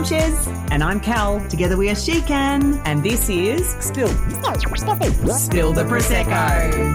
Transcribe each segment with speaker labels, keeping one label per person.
Speaker 1: I'm Shez.
Speaker 2: And I'm Kell.
Speaker 1: Together we are She Can.
Speaker 2: And this is Spill the Prosecco.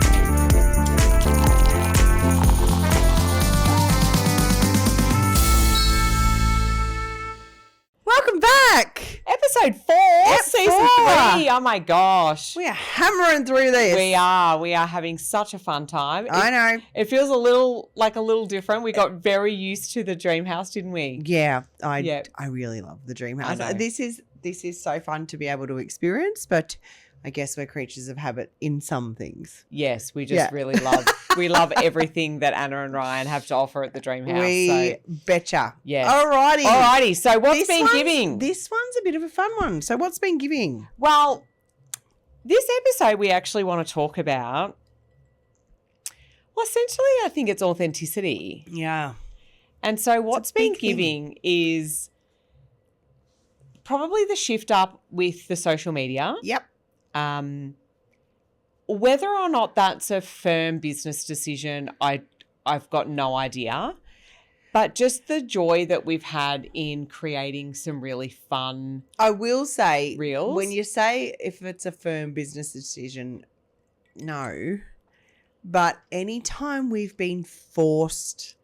Speaker 1: Welcome back.
Speaker 2: Episode 4, season 3. Oh my gosh.
Speaker 1: We are hammering through this.
Speaker 2: We are having such a fun time.
Speaker 1: I know.
Speaker 2: It feels a little different. We got very used to the dream house, didn't we?
Speaker 1: Yeah, I really love the dream house. This is so fun to be able to experience, but I guess we're creatures of habit in some things.
Speaker 2: Yes, we just really love everything that Anna and Ryan have to offer at the dream house.
Speaker 1: Betcha.
Speaker 2: Yeah.
Speaker 1: Alrighty.
Speaker 2: So what's been giving?
Speaker 1: This one's a bit of a fun one. So what's been giving?
Speaker 2: Well, this episode we actually want to talk about, well, essentially I think it's authenticity.
Speaker 1: Yeah.
Speaker 2: And so what's been giving is probably the shift up with the social media.
Speaker 1: Yep.
Speaker 2: Whether or not that's a firm business decision, I've got no idea. But just the joy that we've had in creating some really fun
Speaker 1: I will say,
Speaker 2: reels.
Speaker 1: When you say if it's a firm business decision, no. But anytime we've been forced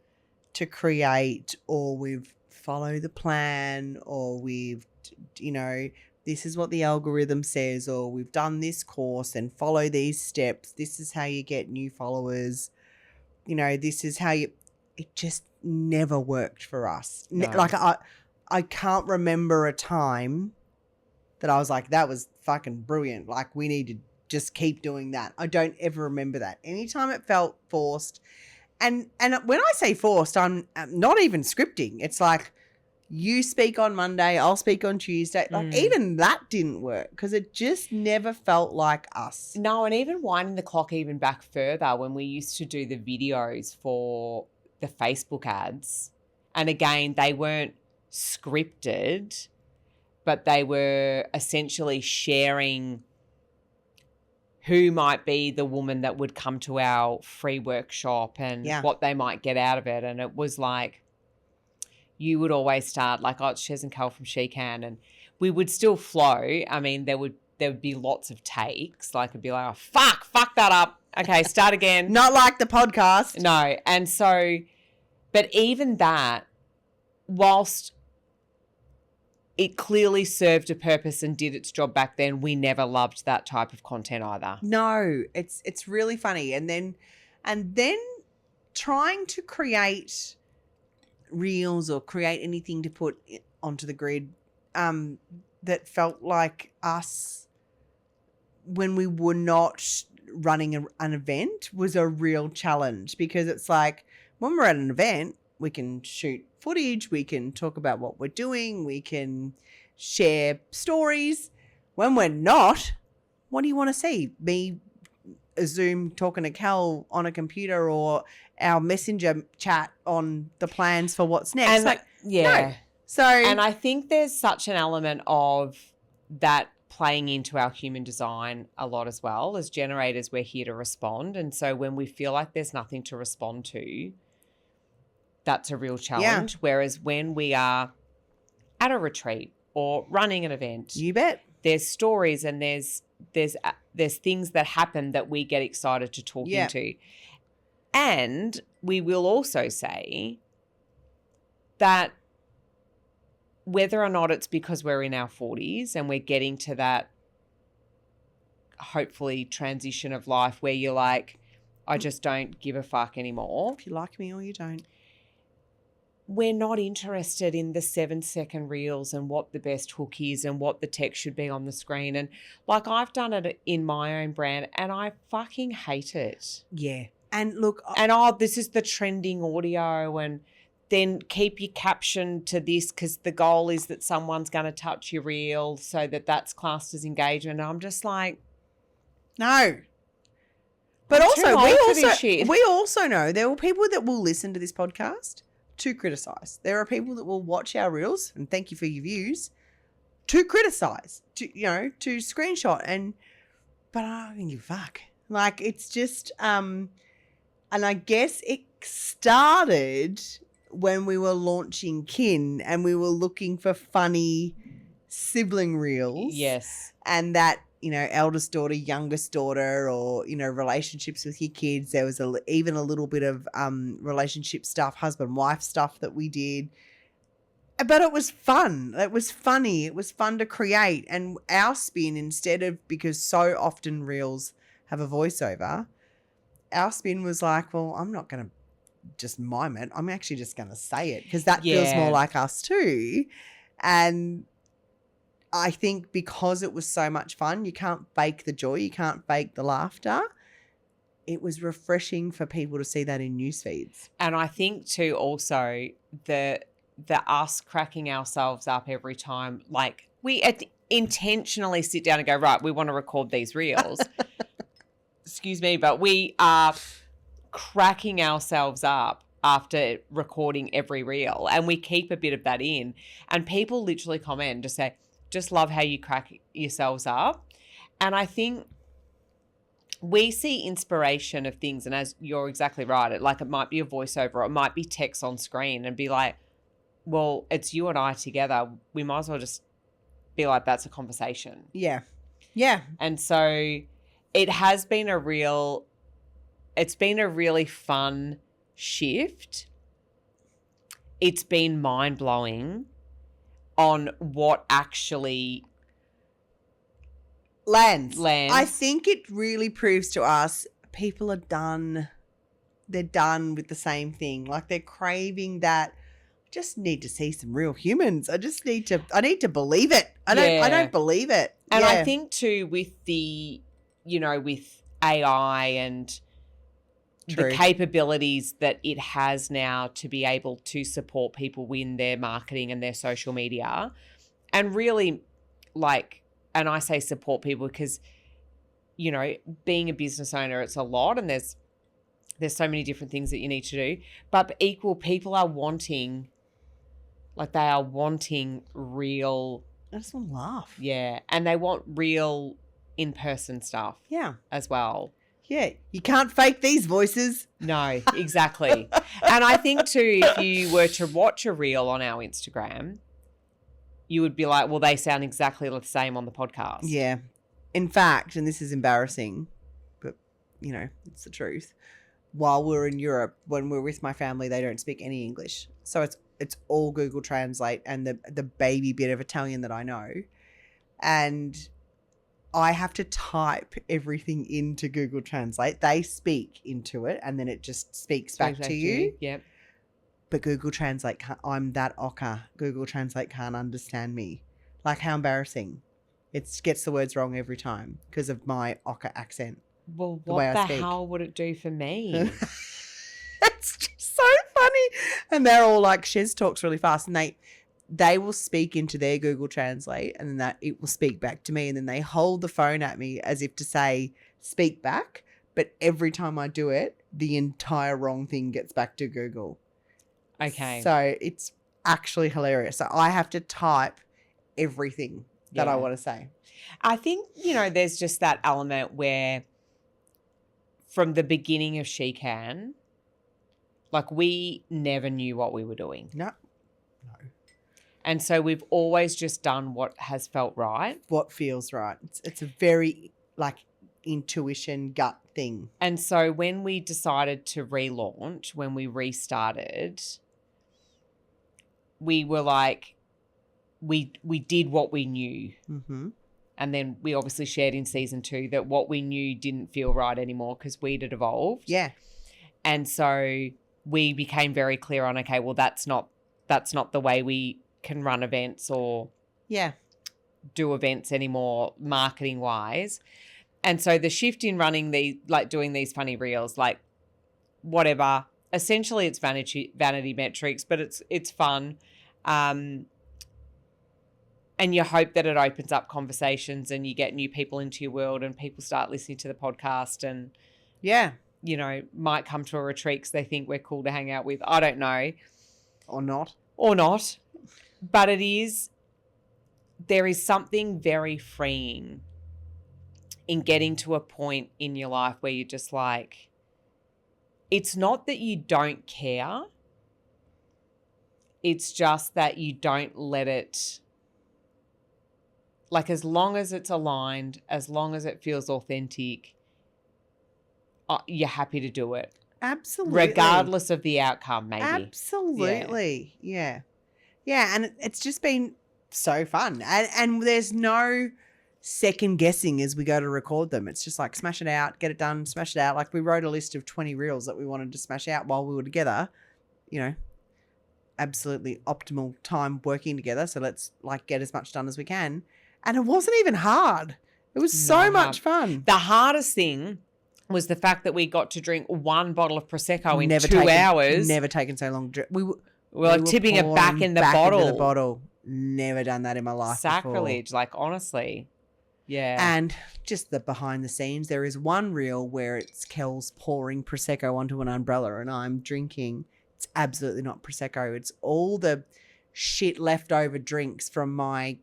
Speaker 1: to create or we've followed the plan or we've, this is what the algorithm says, or we've done this course and follow these steps. This is how you get new followers. This is how it just never worked for us.
Speaker 2: No.
Speaker 1: I can't remember a time that I was like, that was fucking brilliant. Like, we need to just keep doing that. I don't ever remember that. Anytime it felt forced. And when I say forced, I'm not even scripting. It's like, you speak on Monday, I'll speak on Tuesday. Like, even that didn't work because it just never felt like us.
Speaker 2: No, and even winding the clock even back further when we used to do the videos for the Facebook ads. And again, they weren't scripted, but they were essentially sharing who might be the woman that would come to our free workshop and what they might get out of it. And it was like, you would always start like, oh, it's Shez and Kell from She Can, and we would still flow. I mean, there would be lots of takes. Like, it'd be like, oh, fuck that up. Okay, start again.
Speaker 1: Not like the podcast.
Speaker 2: No. And so, but even that, whilst it clearly served a purpose and did its job back then, we never loved that type of content either.
Speaker 1: No, it's really funny. And then trying to create reels or create anything to put onto the grid that felt like us when we were not running an event was a real challenge, because it's like, when we're at an event, we can shoot footage, we can talk about what we're doing, we can share stories. When we're not, what do you want to see? Me a Zoom talking to Kell on a computer, or our messenger chat on the plans for what's next?
Speaker 2: And
Speaker 1: no. So,
Speaker 2: and I think there's such an element of that playing into our human design a lot as well. As generators, we're here to respond. And so when we feel like there's nothing to respond to, that's a real challenge. Yeah. Whereas when we are at a retreat or running an event,
Speaker 1: you bet,
Speaker 2: there's stories and there's things that happen that we get excited to talk into. And we will also say that whether or not it's because we're in our 40s and we're getting to that hopefully transition of life where you're like, I just don't give a fuck anymore.
Speaker 1: If you like me or you don't.
Speaker 2: We're not interested in the 7-second reels and what the best hook is and what the text should be on the screen. And like, I've done it in my own brand and I fucking hate it.
Speaker 1: Yeah. And look.
Speaker 2: And this is the trending audio, and then keep your caption to this because the goal is that someone's going to touch your reel so that's classed as engagement. And I'm just like,
Speaker 1: no. But we also know there are people that will listen to this podcast to criticize. There are people that will watch our reels, and thank you for your views, to criticize, to screenshot, but I don't give a fuck. Like, it's just and I guess it started when we were launching Kin and we were looking for funny sibling reels.
Speaker 2: Yes.
Speaker 1: And that, eldest daughter, youngest daughter, or, relationships with your kids. There was even a little bit of relationship stuff, husband-wife stuff that we did. But it was fun. It was funny. It was fun to create. And our spin, because so often reels have a voiceover, our spin was like, well, I'm not going to just mime it. I'm actually just going to say it because that feels more like us too. And I think because it was so much fun, you can't fake the joy, you can't fake the laughter. It was refreshing for people to see that in news feeds.
Speaker 2: And I think too also the us cracking ourselves up every time, like we intentionally sit down and go, right, we want to record these reels. Excuse me, but we are cracking ourselves up after recording every reel, and we keep a bit of that in. And people literally comment and just say, just love how you crack yourselves up. And I think we see inspiration of things, and as you're exactly right, it might be a voiceover, or it might be text on screen, and be like, well, it's you and I together. We might as well just be like, that's a conversation.
Speaker 1: Yeah. Yeah.
Speaker 2: And so it has been it's been a really fun shift. It's been mind-blowing on what actually
Speaker 1: lands.
Speaker 2: I
Speaker 1: think it really proves to us people are done. They're done with the same thing. Like they're craving that. I just need to see some real humans. I need to believe it. I don't believe it.
Speaker 2: And I think too with with AI and
Speaker 1: True.
Speaker 2: the capabilities that it has now to be able to support people in their marketing and their social media, and really and I say support people because, being a business owner, it's a lot, and there's so many different things that you need to do, but people are wanting, real.
Speaker 1: I just want to laugh.
Speaker 2: Yeah. And they want real in-person stuff.
Speaker 1: Yeah.
Speaker 2: As well.
Speaker 1: Yeah, you can't fake these voices.
Speaker 2: No, exactly. And I think too, if you were to watch a reel on our Instagram, you would be like, well, they sound exactly the same on the podcast.
Speaker 1: Yeah. In fact, and this is embarrassing, but, it's the truth. While we're in Europe, when we're with my family, they don't speak any English. So it's all Google Translate and the baby bit of Italian that I know. And I have to type everything into Google Translate. They speak into it, and then it just speaks back to you.
Speaker 2: Yep.
Speaker 1: But Google Translate I'm that ocker. Google Translate can't understand me. Like, how embarrassing. It gets the words wrong every time because of my ocker accent.
Speaker 2: Well, what the hell would it do for me?
Speaker 1: It's just so funny. And they're all like, Shez talks really fast, and they will speak into their Google Translate, and then that it will speak back to me, and then they hold the phone at me as if to say, speak back. But every time I do it, the entire wrong thing gets back to Google.
Speaker 2: Okay.
Speaker 1: So it's actually hilarious. So I have to type everything that I want to say.
Speaker 2: I think, there's just that element where from the beginning of She Can, we never knew what we were doing.
Speaker 1: No.
Speaker 2: And so we've always just done what has felt right.
Speaker 1: What feels right. It's a very intuition gut thing.
Speaker 2: And so when we decided to relaunch, when we restarted, we were like, we did what we knew.
Speaker 1: Mm-hmm.
Speaker 2: And then we obviously shared in season 2 that what we knew didn't feel right anymore because we'd had evolved.
Speaker 1: Yeah.
Speaker 2: And so we became very clear on, okay, well, that's not the way we can run events or do events anymore marketing wise. And so the shift in running doing these funny reels, whatever, essentially it's vanity metrics, but it's fun. And you hope that it opens up conversations and you get new people into your world and people start listening to the podcast and might come to a retreat because they think we're cool to hang out with. I don't know.
Speaker 1: Or not.
Speaker 2: But there is something very freeing in getting to a point in your life where you're just like, it's not that you don't care, It's just that you don't let it, like, as long as it's aligned, as long as it feels authentic, you're happy to do it.
Speaker 1: Absolutely.
Speaker 2: Regardless of the outcome, maybe.
Speaker 1: Absolutely. Yeah. Yeah. And it's just been so fun. And there's no second guessing as we go to record them. It's just like smash it out, get it done, smash it out. Like we wrote a list of 20 reels that we wanted to smash out while we were together, you know, absolutely optimal time working together. So let's like get as much done as we can. And it wasn't even hard. It was so much fun.
Speaker 2: The hardest thing was the fact that we got to drink one bottle of Prosecco in 2
Speaker 1: taken,
Speaker 2: hours.
Speaker 1: Never taken so long. We
Speaker 2: were tipping it back in the bottle.
Speaker 1: Into the bottle. Never done that in my life
Speaker 2: Sacrilege,
Speaker 1: before.
Speaker 2: like honestly. Yeah.
Speaker 1: And just the behind the scenes, there is one reel where it's Kell's pouring Prosecco onto an umbrella and I'm drinking. It's absolutely not Prosecco. It's all the shit leftover drinks from my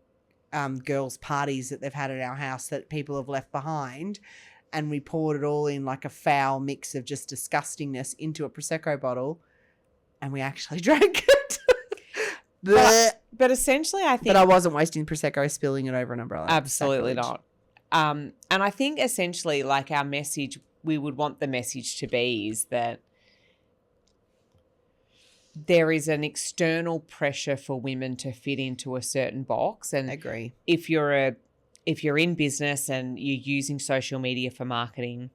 Speaker 1: girls' parties that they've had at our house that people have left behind. And we poured it all in like a foul mix of just disgustingness into a Prosecco bottle. And we actually drank it.
Speaker 2: But essentially, I think...
Speaker 1: But I wasn't wasting Prosecco spilling it over an umbrella.
Speaker 2: Absolutely not. And I think essentially, like our message, we would want the message to be is that there is an external pressure for women to fit into a certain box. And
Speaker 1: agree.
Speaker 2: If you're in business and you're using social media for marketing,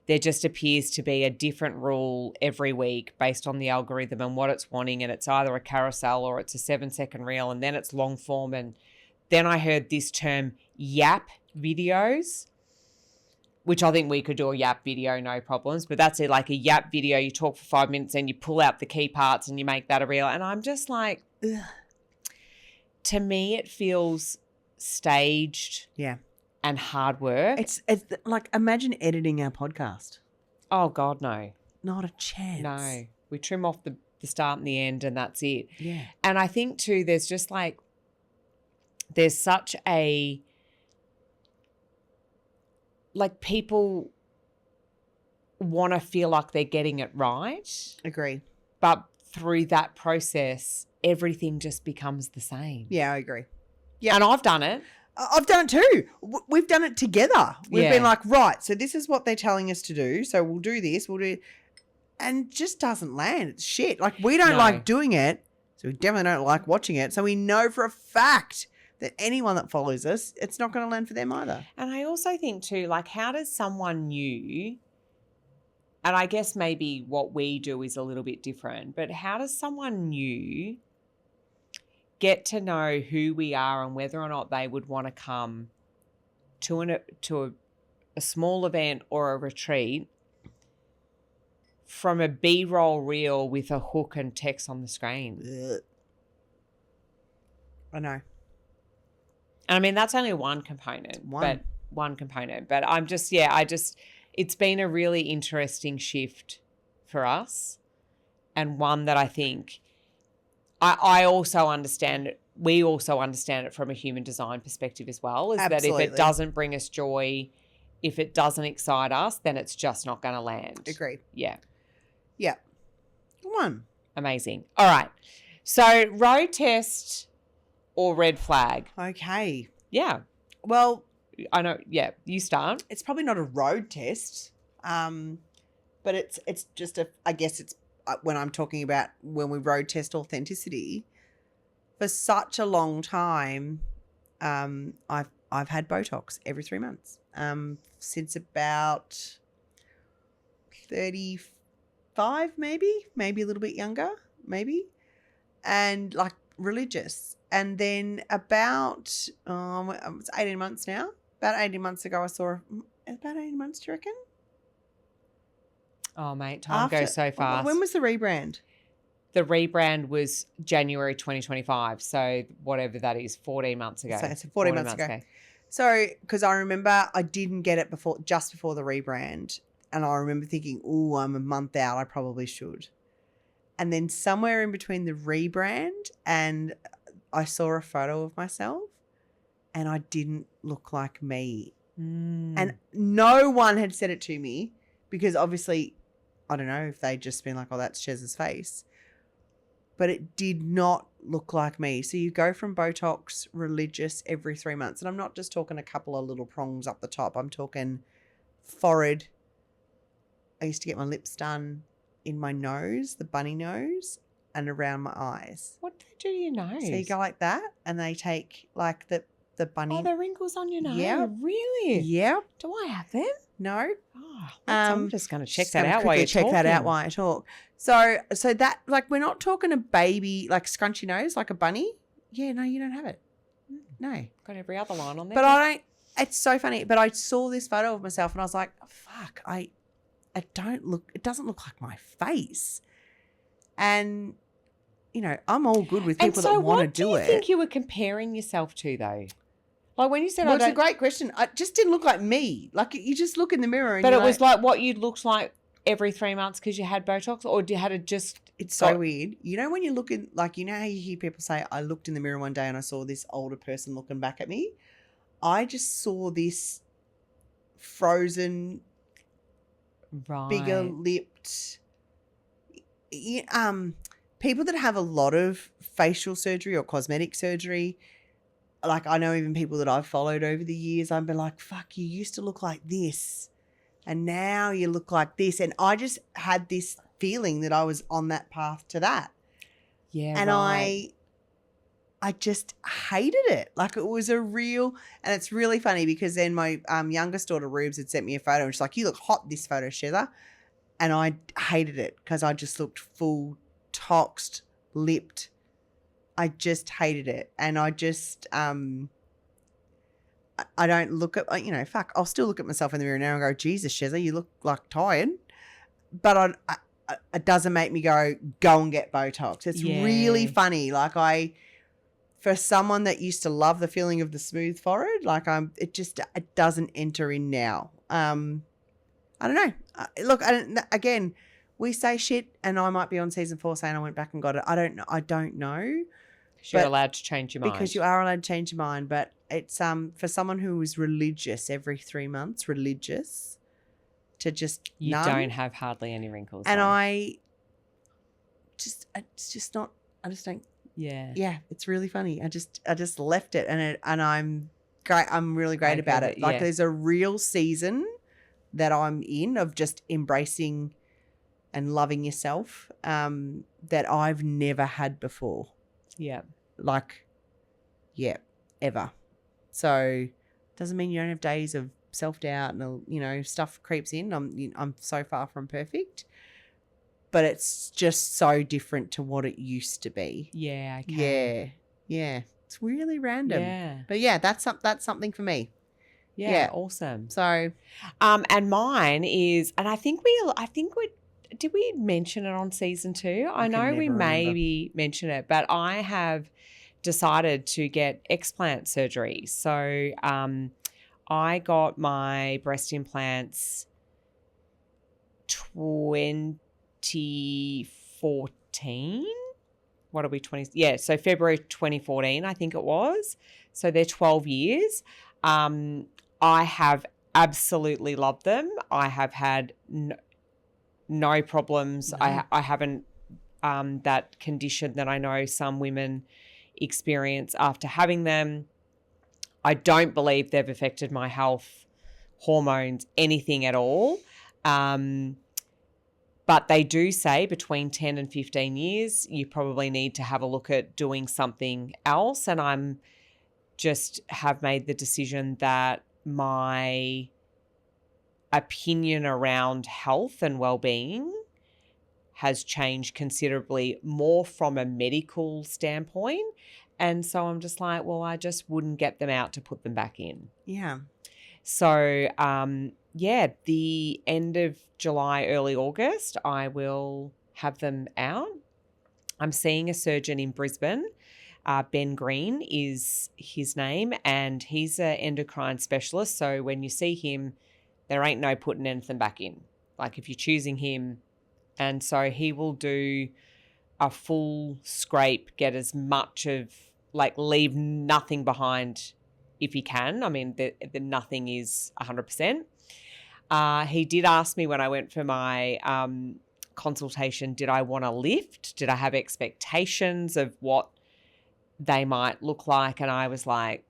Speaker 2: there just appears to be a different rule every week based on the algorithm and what it's wanting. And it's either a carousel or it's a 7-second reel and then it's long form. And then I heard this term yap videos, which I think we could do a yap video, no problems. But that's it, like a yap video. You talk for 5 minutes and you pull out the key parts and you make that a reel. And I'm just like, ugh. To me, it feels staged.
Speaker 1: Yeah.
Speaker 2: And hard work.
Speaker 1: It's like, imagine editing our podcast.
Speaker 2: Oh, God, no.
Speaker 1: Not a chance.
Speaker 2: No. We trim off the start and the end and that's it.
Speaker 1: Yeah.
Speaker 2: And I think, too, there's such a, like, people want to feel like they're getting it right.
Speaker 1: Agree.
Speaker 2: But through that process, everything just becomes the same.
Speaker 1: Yeah, I agree. Yeah.
Speaker 2: And I've done it.
Speaker 1: I've done it too. We've done it together. We've been like, right, so this is what they're telling us to do. So we'll do this. And just doesn't land. It's shit. Like we don't like doing it. So we definitely don't like watching it. So we know for a fact that anyone that follows us, it's not going to land for them either.
Speaker 2: And I also think too, like how does someone new, and I guess maybe what we do is a little bit different, but how does someone new get to know who we are and whether or not they would want to come to a small event or a retreat from a B-roll reel with a hook and text on the screen?
Speaker 1: Ugh. I know.
Speaker 2: And I mean, that's only one component. But I'm just, it's been a really interesting shift for us and one that I think I also understand it. We also understand it from a human design perspective as well, is Absolutely. That if it doesn't bring us joy, if it doesn't excite us, then it's just not going to land.
Speaker 1: Agreed.
Speaker 2: Yeah.
Speaker 1: Yeah. One.
Speaker 2: Amazing. All right. So road test or red flag?
Speaker 1: Okay.
Speaker 2: Yeah.
Speaker 1: Well,
Speaker 2: I know. Yeah. You start.
Speaker 1: It's probably not a road test, but it's just I guess it's when I'm talking about when we road test authenticity. For such a long time, I've had Botox every 3 months since about 35, maybe a little bit younger, maybe, and like religious. And then about it's 18 months now. About 18 months ago, I saw about 18 months. Do you reckon?
Speaker 2: Oh, mate, time goes so fast.
Speaker 1: When was the rebrand?
Speaker 2: The rebrand was January 2025. So whatever that is, 14 months ago.
Speaker 1: So it's 14 months ago. So, because I remember I didn't get it just before the rebrand. And I remember thinking, oh, I'm a month out. I probably should. And then somewhere in between the rebrand and I saw a photo of myself and I didn't look like me. And no one had said it to me because obviously, I don't know if they'd just been like, oh, that's Shez's face. but it did not look like me. So you go from Botox religious every 3 months. And I'm not just talking a couple of little prongs up the top. I'm talking forehead. I used to get my lips done in my nose, the bunny nose, and around my eyes.
Speaker 2: What do they do to your nose?
Speaker 1: So you go like that, and they take like the bunny.
Speaker 2: Oh, the wrinkles on your nose.
Speaker 1: Yeah.
Speaker 2: Really?
Speaker 1: Yep.
Speaker 2: Do I have them?
Speaker 1: No.
Speaker 2: Oh, I'm just going to check that out
Speaker 1: while
Speaker 2: while you
Speaker 1: check that out while I talk. So that, like, we're not talking a baby, like, scrunchy nose, like a bunny. Yeah, no, you don't have it. No.
Speaker 2: Got every other line on there.
Speaker 1: But I don't, it's so funny. But I saw this photo of myself and I was like, fuck, it doesn't look like my face. And, you know, I'm all good with people that want to do it.
Speaker 2: What do you think you were comparing yourself to, though? Like when you said,
Speaker 1: it's a great question. I just didn't look like me. Like, you just look in the mirror and
Speaker 2: but it was like what you looked like every 3 months because you had Botox, or had it just...
Speaker 1: It's so weird. You know when you look in, like, you know how you hear people say, I looked in the mirror one day and I saw this older person looking back at me? I just saw this frozen, bigger lipped, people that have a lot of facial surgery or cosmetic surgery. Like, I know even people that I've followed over the years, I've been like, fuck, you used to look like this and now you look like this. And I just had this feeling that I was on that path to that.
Speaker 2: Yeah.
Speaker 1: And
Speaker 2: right.
Speaker 1: I just hated it. Like, it was a real, and it's really funny because then my youngest daughter, Rubes, had sent me a photo and she's like, you look hot this photo, Shez. And I hated it because I just looked full, toxed, lipped. I just hated it. And I just, I don't look at, you know, fuck, I'll still look at myself in the mirror now and go, Jesus, Shez, you look like tired. But it doesn't make me go and get Botox. It's really funny. Like, for someone that used to love the feeling of the smooth forehead, like, it doesn't enter in now. I don't know. Look, again, we say shit and I might be on season 4 saying I went back and got it. I don't know.
Speaker 2: Because you're allowed to change your mind.
Speaker 1: Because you are allowed to change your mind. But it's for someone who is religious every 3 months, religious, to just
Speaker 2: you don't have hardly any wrinkles.
Speaker 1: And it's just not, I just don't. Yeah, it's really funny. I just left it and I'm great. I'm really great about it. Like, there's a real season that I'm in of just embracing and loving yourself that I've never had before.
Speaker 2: Yeah.
Speaker 1: Like, yeah, ever. So doesn't mean you don't have days of self-doubt and, you know, stuff creeps in. I'm so far from perfect, but it's just so different to what it used to be.
Speaker 2: Yeah. Okay.
Speaker 1: Yeah. It's really random.
Speaker 2: Yeah.
Speaker 1: But yeah, that's something for me.
Speaker 2: Yeah. Awesome.
Speaker 1: So,
Speaker 2: and mine is, and I think we did we mention it on season 2? I know we maybe mentioned it, but I have decided to get explant surgery. So I got my breast implants 2014. What are we, 20? Yeah, so February 2014, I think it was. So they're 12 years. I have absolutely loved them. I have had no problems. I haven't that condition that I know some women experience after having them. I don't believe they've affected my health, hormones, anything at all. But they do say between 10 and 15 years, you probably need to have a look at doing something else. And I'm just have made the decision that my opinion around health and well-being has changed considerably more from a medical standpoint. And so I'm just like, well, I just wouldn't get them out to put them back in.
Speaker 1: Yeah.
Speaker 2: So, the end of July, early August, I will have them out. I'm seeing a surgeon in Brisbane. Ben Green is his name, and he's an endocrine specialist. So when you see him, there ain't no putting anything back in. Like, if you're choosing him. And so he will do a full scrape, get as much of, like, leave nothing behind if he can. I mean, the nothing is 100%. He did ask me when I went for my consultation, did I want to lift? Did I have expectations of what they might look like? And I was like,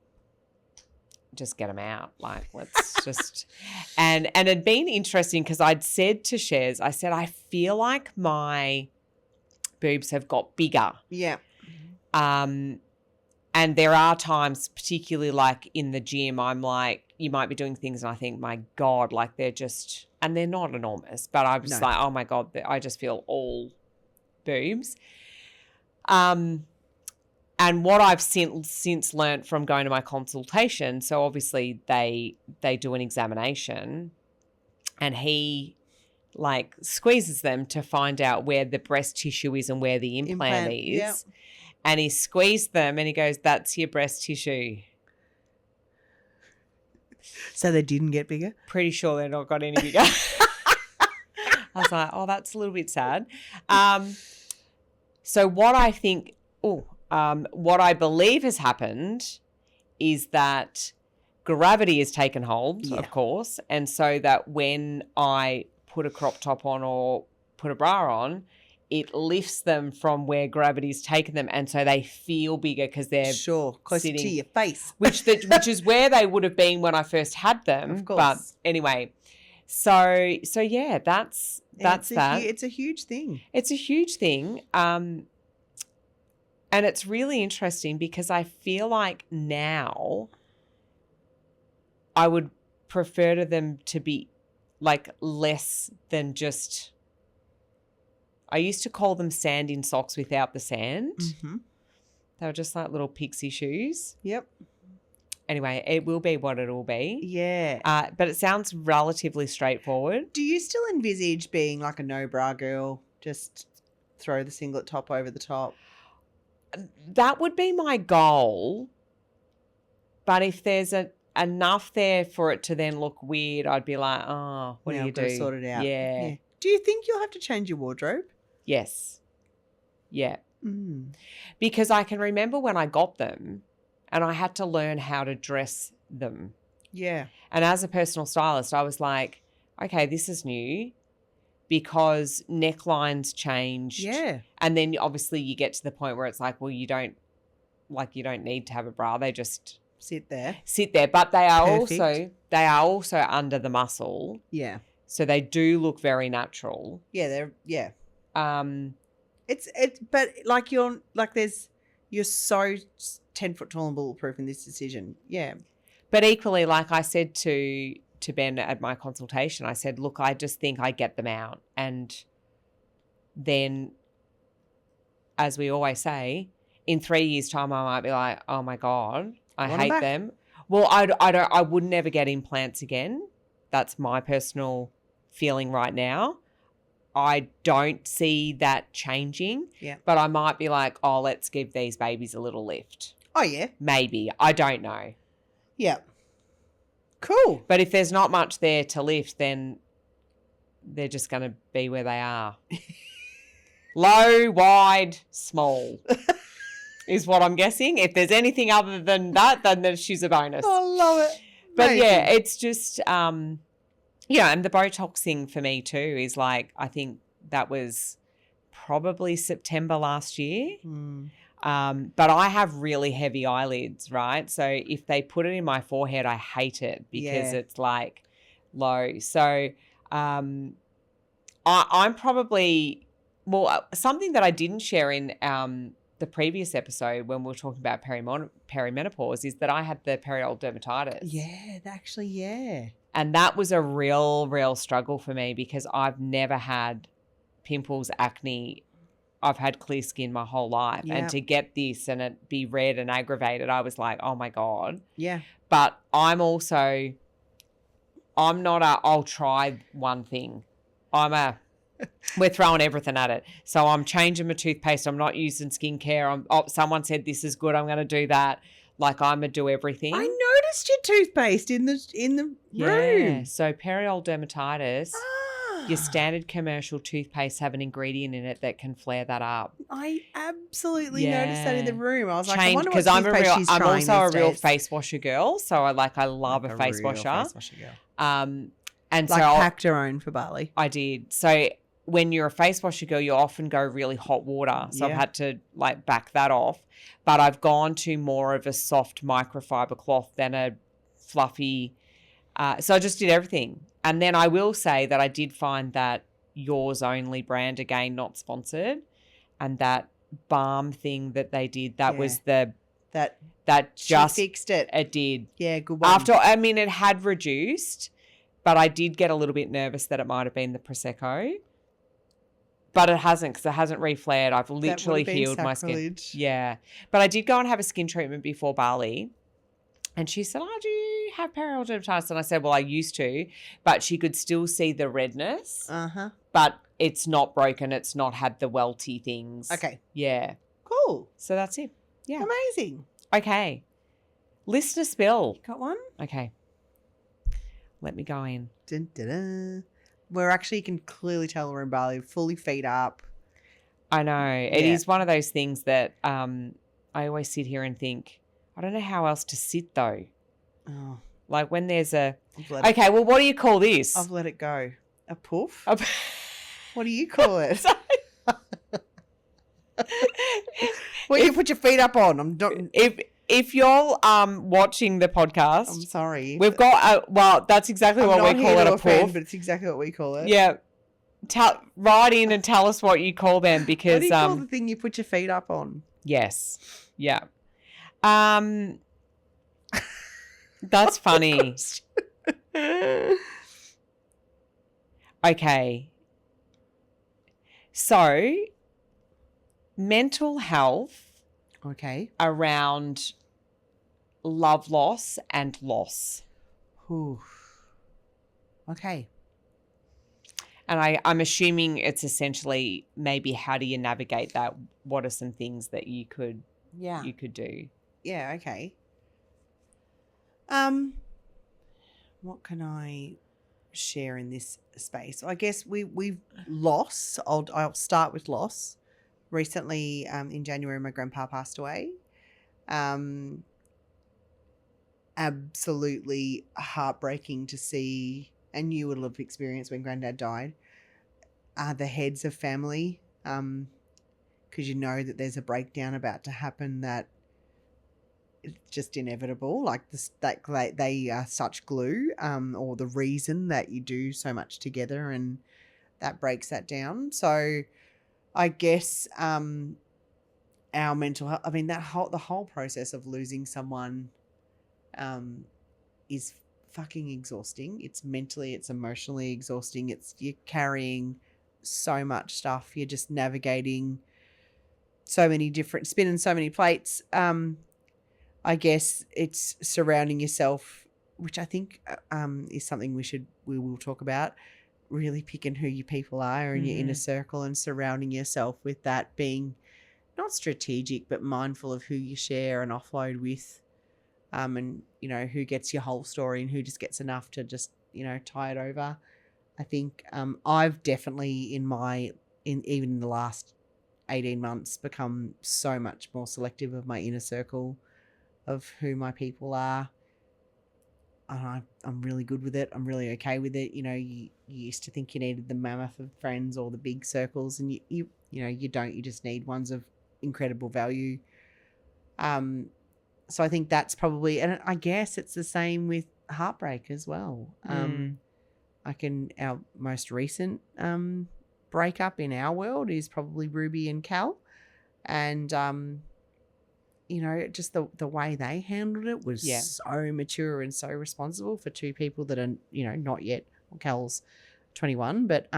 Speaker 2: just get them out. Like, let's just, and it had been interesting because I'd said to Shez, I said, I feel like my boobs have got bigger.
Speaker 1: Yeah.
Speaker 2: And there are times, particularly like in the gym, I'm like, you might be doing things and I think, my God, like they're just, and they're not enormous, but I'm just like, oh my God, I just feel all boobs. And what I've since learnt from going to my consultation, so obviously they do an examination and he like squeezes them to find out where the breast tissue is and where the implant is.
Speaker 1: Yep.
Speaker 2: And he squeezed them and he goes, that's your breast tissue.
Speaker 1: So they didn't get bigger?
Speaker 2: Pretty sure they're not got any bigger. I was like, oh, that's a little bit sad. So what I think, what I believe has happened is that gravity has taken hold, of course, and so that when I put a crop top on or put a bra on, it lifts them from where gravity's taken them, and so they feel bigger because they're
Speaker 1: close
Speaker 2: sitting,
Speaker 1: to your face,
Speaker 2: which is where they would have been when I first had them.
Speaker 1: Of course.
Speaker 2: But anyway, so yeah, that's that.
Speaker 1: It's a huge thing.
Speaker 2: It's a huge thing. And it's really interesting because I feel like now I would prefer to them to be like less than just, I used to call them sand in socks without the sand.
Speaker 1: Mm-hmm.
Speaker 2: They were just like little pixie shoes.
Speaker 1: Yep.
Speaker 2: Anyway, it will be what it will be.
Speaker 1: Yeah.
Speaker 2: But it sounds relatively straightforward.
Speaker 1: Do you still envisage being like a no bra girl? Just throw the singlet top over the top?
Speaker 2: That would be my goal. But if there's enough there for it to then look weird, I'd be like, oh, what do you do?
Speaker 1: Sort it out.
Speaker 2: Yeah.
Speaker 1: Do you think you'll have to change your wardrobe?
Speaker 2: Yes. Yeah.
Speaker 1: Mm.
Speaker 2: Because I can remember when I got them and I had to learn how to dress them.
Speaker 1: Yeah.
Speaker 2: And as a personal stylist, I was like, okay, this is new because necklines changed.
Speaker 1: Yeah.
Speaker 2: And then obviously you get to the point where it's like, well, you don't need to have a bra. They just
Speaker 1: sit there.
Speaker 2: But they are
Speaker 1: Perfect.
Speaker 2: also under the muscle.
Speaker 1: Yeah.
Speaker 2: So they do look very natural.
Speaker 1: Yeah, It's but like you're so 10 foot tall and bulletproof in this decision. Yeah.
Speaker 2: But equally, like I said to Ben at my consultation, I said, look, I just think I get them out. And then, as we always say, in 3 years' time, I might be like, oh my God, I hate them. Well, I would never get implants again. That's my personal feeling right now. I don't see that changing.
Speaker 1: Yeah.
Speaker 2: But I might be like, oh, let's give these babies a little lift.
Speaker 1: Oh, yeah.
Speaker 2: Maybe. I don't know.
Speaker 1: Yeah. Cool.
Speaker 2: But if there's not much there to lift, then they're just going to be where they are. Low, wide, small is what I'm guessing. If there's anything other than that, then she's a bonus.
Speaker 1: I love it.
Speaker 2: But
Speaker 1: Amazing.
Speaker 2: yeah, it's just, and the Botox thing for me too is like, I think that was probably September last year.
Speaker 1: Mm.
Speaker 2: But I have really heavy eyelids, right? So if they put it in my forehead, I hate it because it's like low. So I'm probably, something that I didn't share in the previous episode when we were talking about perimenopause is that I had the periodontal dermatitis.
Speaker 1: Yeah, actually, yeah.
Speaker 2: And that was a real struggle for me because I've never had pimples, acne. I've had clear skin my whole life.
Speaker 1: Yeah.
Speaker 2: And to get this and it be red and aggravated, I was like, oh my God.
Speaker 1: Yeah.
Speaker 2: But I'm not I'll try one thing. We're throwing everything at it. So I'm changing my toothpaste. I'm not using skincare. Someone said this is good. I'm going to do that. Like I'm going to do everything.
Speaker 1: I noticed your toothpaste in the room.
Speaker 2: So periodontal dermatitis. Your standard commercial toothpaste have an ingredient in it that can flare that up.
Speaker 1: I absolutely noticed that in the room. I was like,
Speaker 2: I wonder what
Speaker 1: toothpaste she's
Speaker 2: I'm
Speaker 1: trying
Speaker 2: also a
Speaker 1: these
Speaker 2: real
Speaker 1: days.
Speaker 2: face washer girl. So I love a face washer.
Speaker 1: Face washer girl.
Speaker 2: And
Speaker 1: Like
Speaker 2: so
Speaker 1: packed her own for Bali.
Speaker 2: I did. So when you're a face washer girl, you often go really hot water. So I've
Speaker 1: Yeah.
Speaker 2: had to like back that off. But I've gone to more of a soft microfiber cloth than a fluffy. So I just did everything. And then I will say that I did find that Yours Only brand, again, not sponsored, and that balm thing that they did, that was
Speaker 1: That she
Speaker 2: just
Speaker 1: fixed it.
Speaker 2: it did.
Speaker 1: Yeah, good one.
Speaker 2: After, I mean, it had reduced, but I did get a little bit nervous that it might have been the Prosecco. But it hasn't, because it hasn't reflared. I've literally healed my skin. Yeah. But I did go and have a skin treatment before Bali. And she said, oh, do you have perioral dermatitis? And I said, well, I used to. But she could still see the redness.
Speaker 1: Uh-huh.
Speaker 2: But it's not broken. It's not had the welty things.
Speaker 1: Okay.
Speaker 2: Yeah.
Speaker 1: Cool.
Speaker 2: So that's it. Yeah.
Speaker 1: Amazing.
Speaker 2: Okay. Listener spill.
Speaker 1: Got one?
Speaker 2: Okay. Let me go in.
Speaker 1: Dun, dun, dun. We're actually, you can clearly tell we're in Bali, fully feet up.
Speaker 2: I know. It is one of those things that I always sit here and think, I don't know how else to sit though.
Speaker 1: Oh.
Speaker 2: Like when there's a... Okay, well, what do you call this?
Speaker 1: I've let it go. A poof? What do you call it? What do you put your feet up on? I'm not...
Speaker 2: If you're watching the podcast...
Speaker 1: I'm sorry.
Speaker 2: We've got... well, that's exactly what we call it, a poof.
Speaker 1: But it's exactly what we call it.
Speaker 2: Yeah. Write in and tell us what you call them, because...
Speaker 1: What do you call the thing you put your feet up on?
Speaker 2: Yes. Yeah. That's funny. Okay. So, mental health around love loss and loss.
Speaker 1: Ooh. Okay.
Speaker 2: And I'm assuming it's essentially maybe how do you navigate that? What are some things that you could do?
Speaker 1: Yeah, okay. What can I share in this space? I guess we've lost. I'll start with loss. Recently, in January, my grandpa passed away. Absolutely heartbreaking to see, and you would have experienced when Granddad died. The heads of family, because you know that there's a breakdown about to happen that it's just inevitable. Like they are such glue, or the reason that you do so much together, and that breaks that down. So, I guess our mental health. I mean, the whole process of losing someone, is fucking exhausting. It's mentally, it's emotionally exhausting. You're carrying so much stuff. You're just navigating so many different, spinning so many plates. I guess it's surrounding yourself, which I think is something we will talk about, really picking who your people are and your inner circle, and surrounding yourself with that, being not strategic, but mindful of who you share and offload with, and, you know, who gets your whole story and who just gets enough to just, you know, tie it over. I think I've definitely even in the last 18 months become so much more selective of my inner circle of who my people are. And I'm really good with it. I'm really okay with it. You know, you used to think you needed the mammoth of friends or the big circles, and you know, you don't. You just need ones of incredible value. So I think that's probably, and I guess it's the same with heartbreak as well. Our most recent breakup in our world is probably Ruby and Kell, and you know, just the way they handled it was so mature and so responsible for two people that are, you know, not yet. Kell's 21, but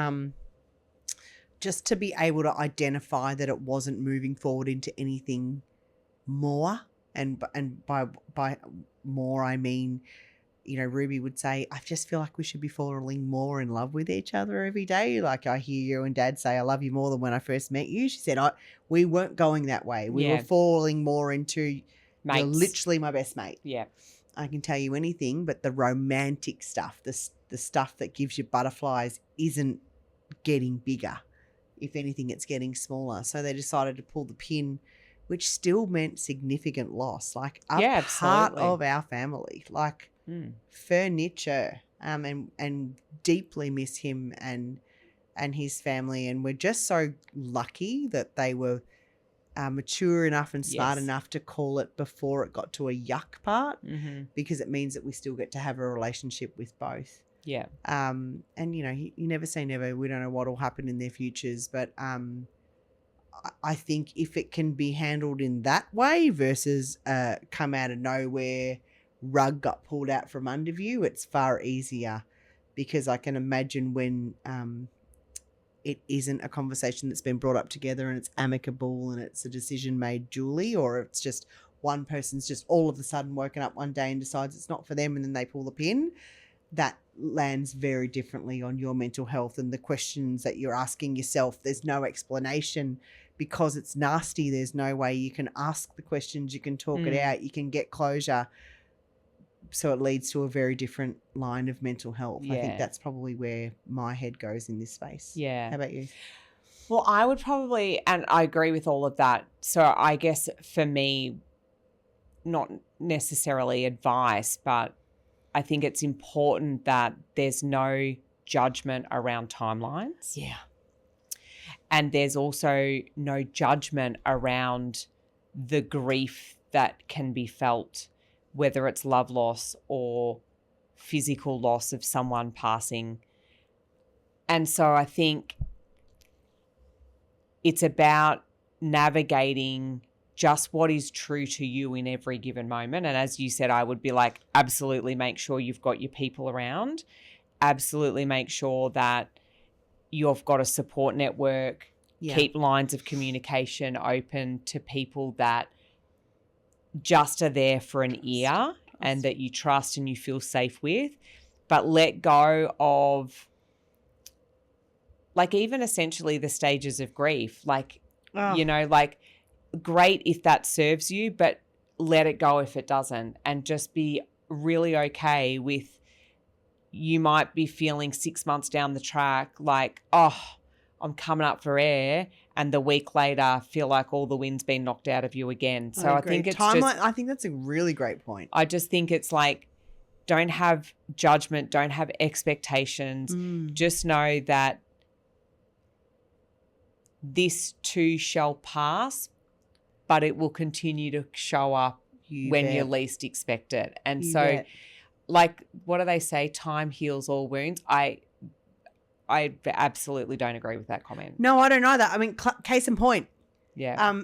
Speaker 1: just to be able to identify that it wasn't moving forward into anything more, and by more I mean, you know, Ruby would say, I just feel like we should be falling more in love with each other every day. Like, I hear you and Dad say, I love you more than when I first met you. She said, we weren't going that way. We were falling more into, you're literally my best mate. Yeah. I can tell you anything, but the romantic stuff, the stuff that gives you butterflies isn't getting bigger. If anything, it's getting smaller. So they decided to pull the pin, which still meant significant loss. Like, a part of our family, like furniture, and deeply miss him, and and his family, and we're just so lucky that they were mature enough and smart
Speaker 2: Yes.
Speaker 1: enough to call it before it got to a yuck part,
Speaker 2: Mm-hmm.
Speaker 1: because it means that we still get to have a relationship with both.
Speaker 2: Yeah.
Speaker 1: And you never say never. We don't know what will happen in their futures, but I think if it can be handled in that way versus come out of nowhere, rug got pulled out from under you, it's far easier, because I can imagine when it isn't a conversation that's been brought up together and it's amicable and it's a decision made duly, or it's just one person's just all of a sudden woken up one day and decides it's not for them and then they pull the pin, that lands very differently on your mental health and the questions that you're asking yourself. There's no explanation because it's nasty. There's no way you can ask the questions, you can talk it out, you can get closure. So it leads to a very different line of mental health. I think that's probably where my head goes in this space.
Speaker 2: Yeah.
Speaker 1: How about you?
Speaker 2: Well, I would probably, and I agree with all of that. So I guess for me, not necessarily advice, but I think it's important that there's no judgment around timelines.
Speaker 1: Yeah.
Speaker 2: And there's also no judgment around the grief that can be felt, whether it's love loss or physical loss of someone passing. And so I think it's about navigating just what is true to you in every given moment. And as you said, I would be like, absolutely make sure you've got your people around. Absolutely make sure that you've got a support network. Yeah. Keep lines of communication open to people that just are there for an ear and that you trust and you feel safe with. But let go of, like, even essentially the stages of grief. Like, you know, like, great if that serves you, but let it go if it doesn't, and just be really okay with, you might be feeling 6 months down the track like, oh, I'm coming up for air, and the week later feel like all the wind's been knocked out of you again. So I think it's
Speaker 1: timeline. I think that's a really great point.
Speaker 2: I just think it's like, don't have judgment, don't have expectations. Just know that this too shall pass, but it will continue to show up when you least expect it. And so, like, what do they say? Time heals all wounds. I absolutely don't agree with that comment.
Speaker 1: No, I don't know that. I mean, case in point.
Speaker 2: Yeah.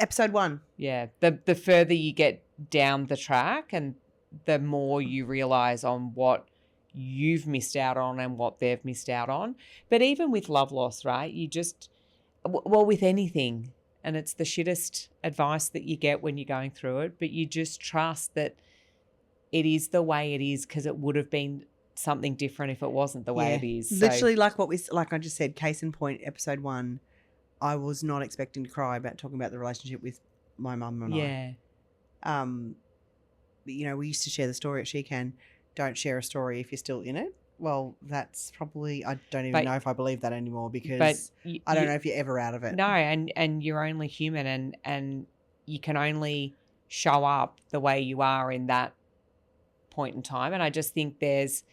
Speaker 1: Episode 1.
Speaker 2: Yeah. The further you get down the track and the more you realize on what you've missed out on and what they've missed out on. But even with love loss, right? You just, well, with anything, and it's the shittest advice that you get when you're going through it, but you just trust that it is the way it is, because it would have been something different if it wasn't the way it is.
Speaker 1: Literally, like I just said, case in point, episode 1, I was not expecting to cry about talking about the relationship with my mum and I. You know, we used to share the story at She Can. Don't share a story if you're still in it. Well, that's probably, I don't even know if I believe that anymore, because I don't know if you're ever out of it.
Speaker 2: No, and you're only human, and you can only show up the way you are in that point in time. And I just think there's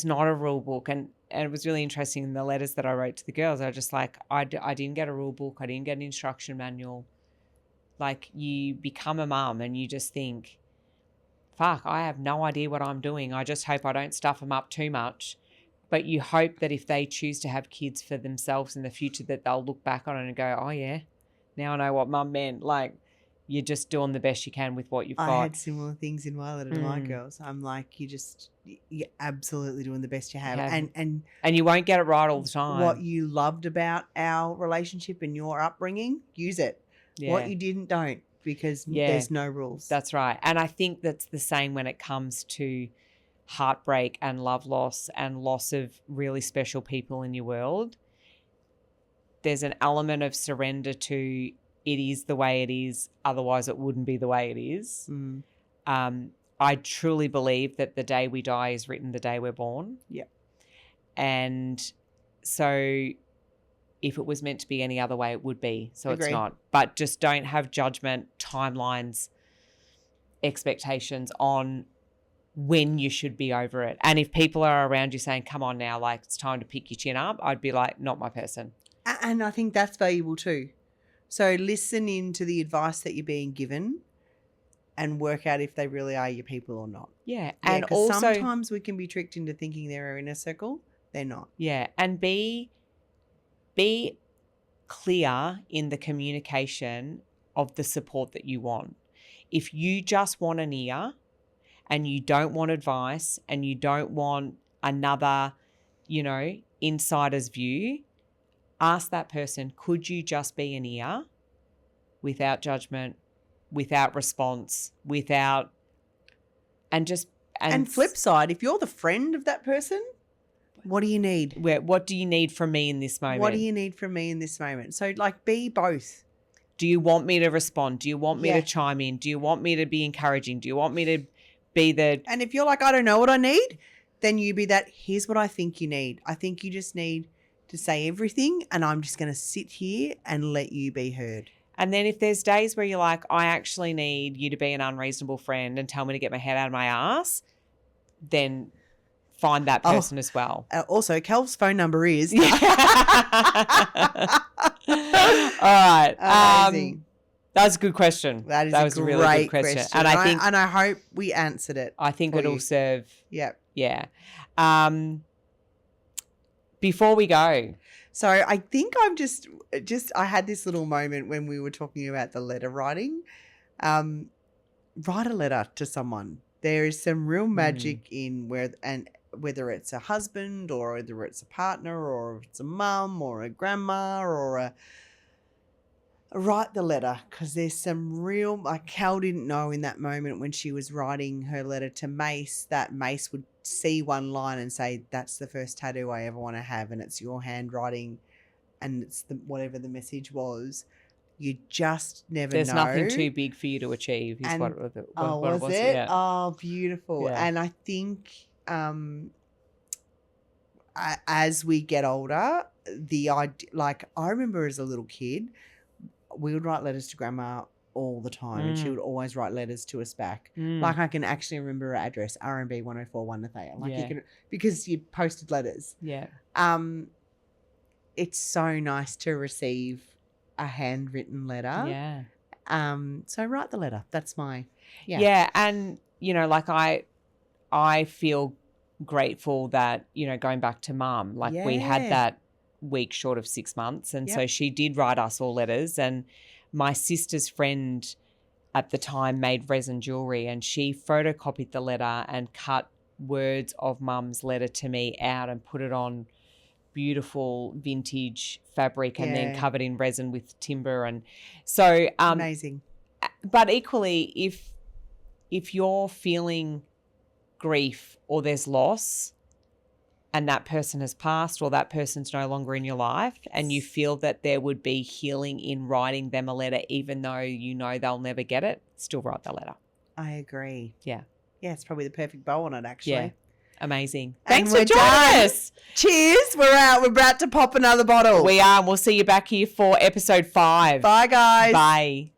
Speaker 2: not a rule book. And it was really interesting in the letters that I wrote to the girls. I was just like, I didn't get a rule book. I didn't get an instruction manual. Like, you become a mum and you just think, fuck, I have no idea what I'm doing. I just hope I don't stuff them up too much. But you hope that if they choose to have kids for themselves in the future, that they'll look back on it and go, oh yeah, now I know what mum meant. Like, you're just doing the best you can with what you've got.
Speaker 1: I had similar things in my letter to my girls. I'm like, you're absolutely doing the best you have. And
Speaker 2: you won't get it right all the time.
Speaker 1: What you loved about our relationship and your upbringing, use it. Yeah. What you didn't, don't, because there's no rules.
Speaker 2: That's right. And I think that's the same when it comes to heartbreak and love loss and loss of really special people in your world. There's an element of surrender to, it is the way it is, otherwise it wouldn't be the way it is. I truly believe that the day we die is written the day we're born.
Speaker 1: Yeah.
Speaker 2: And so if it was meant to be any other way, it would be. So It's not. But just don't have judgment, timelines, expectations on when you should be over it. And if people are around you saying, come on now, like it's time to pick your chin up, I'd be like, not my person.
Speaker 1: And I think that's valuable too. So listen in to the advice that you're being given and work out if they really are your people or not.
Speaker 2: Yeah.
Speaker 1: Yeah,
Speaker 2: And
Speaker 1: 'cause
Speaker 2: also
Speaker 1: sometimes we can be tricked into thinking they're our inner circle. They're not.
Speaker 2: yeah, and be clear in the communication of the support that you want. If you just want an ear and you don't want advice and you don't want another, insider's view, ask that person, could you just be an ear without judgment, without response, and
Speaker 1: flip side, if you're the friend of that person, what do you need?
Speaker 2: What do you need from me in this moment?
Speaker 1: What do you need from me in this moment? So like be both.
Speaker 2: Do you want me to respond? Do you want me to chime in? Do you want me to be encouraging? Do you want me to be the...
Speaker 1: And if you're like, I don't know what I need, then you be that, here's what I think you need. I think you just need to say everything and I'm just going to sit here and let you be heard.
Speaker 2: And then if there's days where you're like, I actually need you to be an unreasonable friend and tell me to get my head out of my ass, then find that person as well.
Speaker 1: Also, Kell's phone number is.
Speaker 2: All right.
Speaker 1: Amazing.
Speaker 2: That was a good question.
Speaker 1: That was a
Speaker 2: really good question. And
Speaker 1: I hope we answered it.
Speaker 2: I think it'll serve.
Speaker 1: Yeah.
Speaker 2: Yeah. Before we go.
Speaker 1: So I think I'm just I had this little moment when we were talking about the letter writing. Write a letter to someone. There is some real magic in whether it's a husband or whether it's a partner or if it's a mum or a grandma or write the letter, because there's some real, like Kell didn't know in that moment when she was writing her letter to Mace that Mace would see one line and say, that's the first tattoo I ever want to have and it's your handwriting and it's whatever the message was. You just never
Speaker 2: There's
Speaker 1: know.
Speaker 2: nothing too big for you to achieve is what it was.
Speaker 1: It?
Speaker 2: Yeah.
Speaker 1: Oh, beautiful.
Speaker 2: Yeah.
Speaker 1: And I think as we get older, the idea, like I remember as a little kid, we would write letters to grandma all the time and she would always write letters to us back. Like I can actually remember her address, RMB 1041 Nathea. Like you can, because you posted letters.
Speaker 2: Yeah.
Speaker 1: It's so nice to receive a handwritten letter.
Speaker 2: Yeah.
Speaker 1: So write the letter. That's my
Speaker 2: Yeah. And like I feel grateful that, going back to mum, like we had that week short of 6 months. And so she did write us all letters. And my sister's friend at the time made resin jewelry and she photocopied the letter and cut words of mum's letter to me out and put it on beautiful vintage fabric and then covered in resin with timber. And so
Speaker 1: amazing.
Speaker 2: But equally, if you're feeling grief or there's loss and that person has passed or that person's no longer in your life and you feel that there would be healing in writing them a letter even though they'll never get it, still write the letter.
Speaker 1: I agree.
Speaker 2: Yeah.
Speaker 1: Yeah, it's probably the perfect bow on it, actually.
Speaker 2: Yeah. Amazing.
Speaker 1: And
Speaker 2: Thanks for joining us.
Speaker 1: Cheers. We're out. We're about to pop another bottle.
Speaker 2: We are. We'll see you back here for episode 5.
Speaker 1: Bye, guys.
Speaker 2: Bye.